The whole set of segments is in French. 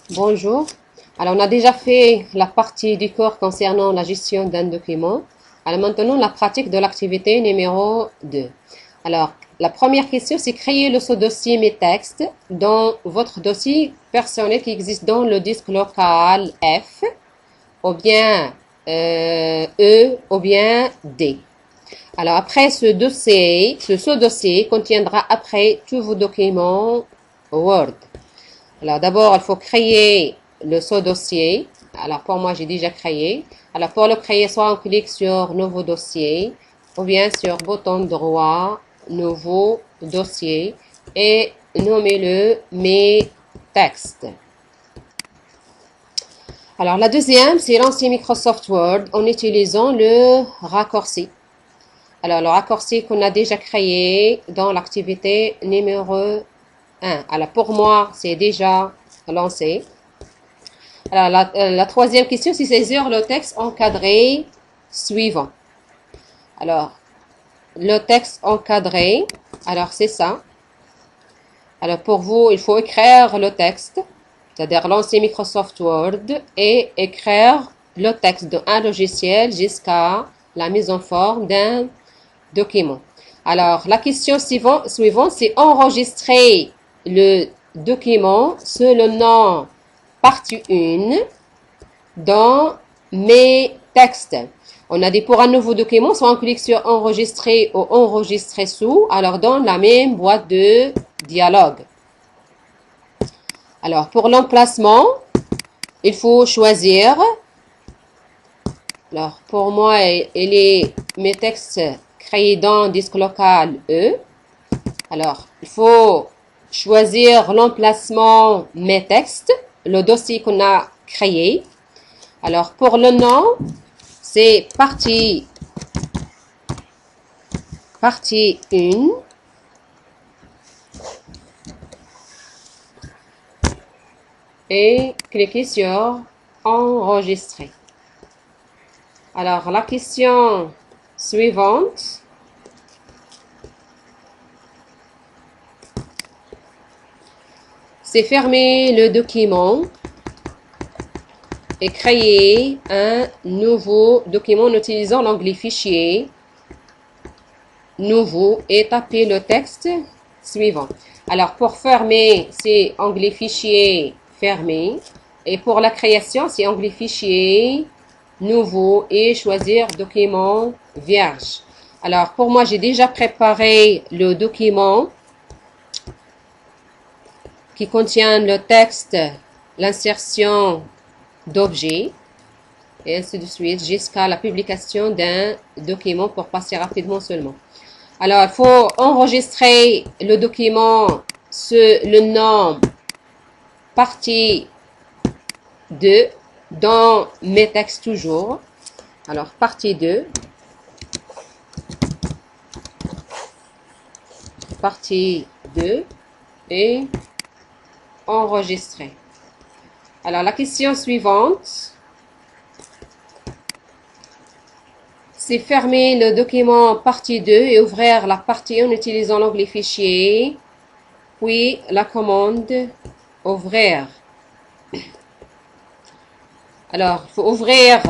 Bonjour. Alors, on a déjà fait la partie du cours concernant la gestion d'un document. Alors, maintenant, la pratique de l'activité numéro 2. Alors, la première question, c'est créer le sous-dossier Mes textes dans votre dossier personnel qui existe dans le disque local F, ou bien E, ou bien D. Alors, après ce sous-dossier contiendra après tous vos documents Word. Alors, d'abord, il faut créer le sous-dossier. Alors, pour moi, j'ai déjà créé. Alors, pour le créer, soit on clique sur Nouveau dossier, ou bien sur bouton droit, Nouveau dossier, et nommez-le Mes textes. Alors, la deuxième, c'est lancer Microsoft Word en utilisant le raccourci. Alors, le raccourci qu'on a déjà créé dans l'activité numéro 1. Alors, pour moi, c'est déjà lancé. Alors, la troisième question, c'est saisir le texte encadré suivant. Alors, le texte encadré, alors c'est ça. Alors, pour vous, il faut écrire le texte, c'est-à-dire lancer Microsoft Word et écrire le texte d'un logiciel jusqu'à la mise en forme d'un document. Alors, la question suivante, c'est enregistrer le document sous le nom partie 1 dans Mes textes. On a dit pour un nouveau document, soit on clique sur enregistrer ou enregistrer sous, alors dans la même boîte de dialogue. Alors, pour l'emplacement, il faut choisir. Alors, pour moi, il est mes textes créés dans disque local E. Alors, il faut choisir l'emplacement Mes textes, le dossier qu'on a créé. Alors, pour le nom, c'est partie 1 et cliquez sur enregistrer. Alors, la question suivante, c'est fermer le document et créer un nouveau document en utilisant l'onglet Fichier, Nouveau et taper le texte suivant. Alors, pour fermer, c'est onglet Fichier, Fermer. Et pour la création, c'est onglet Fichier, Nouveau et choisir Document vierge. Alors, pour moi, j'ai déjà préparé le document qui contient le texte, l'insertion d'objets, et ainsi de suite, jusqu'à la publication d'un document pour passer rapidement seulement. Alors, il faut enregistrer le document sur le nom partie 2 dans Mes textes toujours. Alors, partie 2. Partie 2 et enregistrer. Alors, la question suivante, c'est fermer le document partie 2 et ouvrir la partie en utilisant l'onglet Fichier, puis la commande Ouvrir. Alors, il faut ouvrir,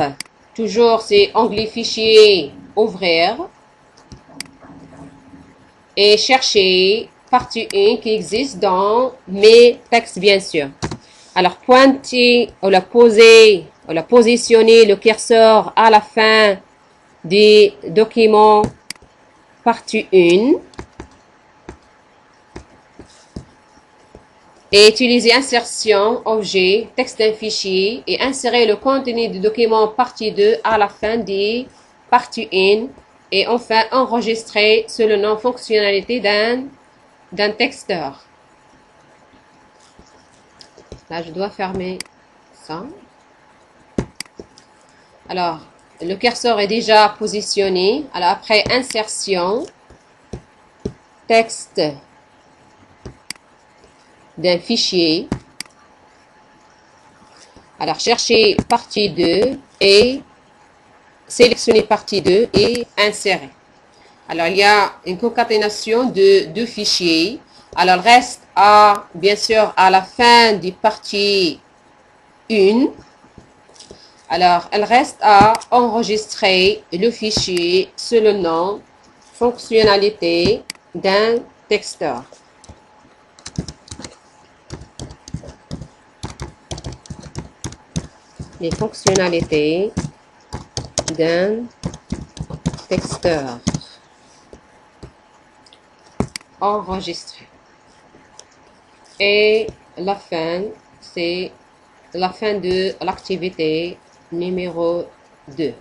toujours c'est onglet Fichier, Ouvrir, et chercher partie 1 qui existe dans Mes textes, bien sûr. Alors, pointer ou la positionner le curseur à la fin des documents partie 1 et utiliser insertion, objet, texte d'un fichier et insérer le contenu du document partie 2 à la fin des partie 1 et enfin enregistrer sur le nom fonctionnalité d'un texteur. Là, je dois fermer ça. Alors, le curseur est déjà positionné. Alors, après insertion, texte d'un fichier. Alors, cherchez partie 2 et sélectionnez partie 2 et insérer. Alors, il y a une concaténation de deux fichiers. Alors, il reste bien sûr, à la fin du partie une. Alors, elle reste à enregistrer le fichier sous le nom fonctionnalité d'un texteur. Les fonctionnalités d'un texteur. Enregistrer. Et la fin, c'est la fin de l'activité numéro 2.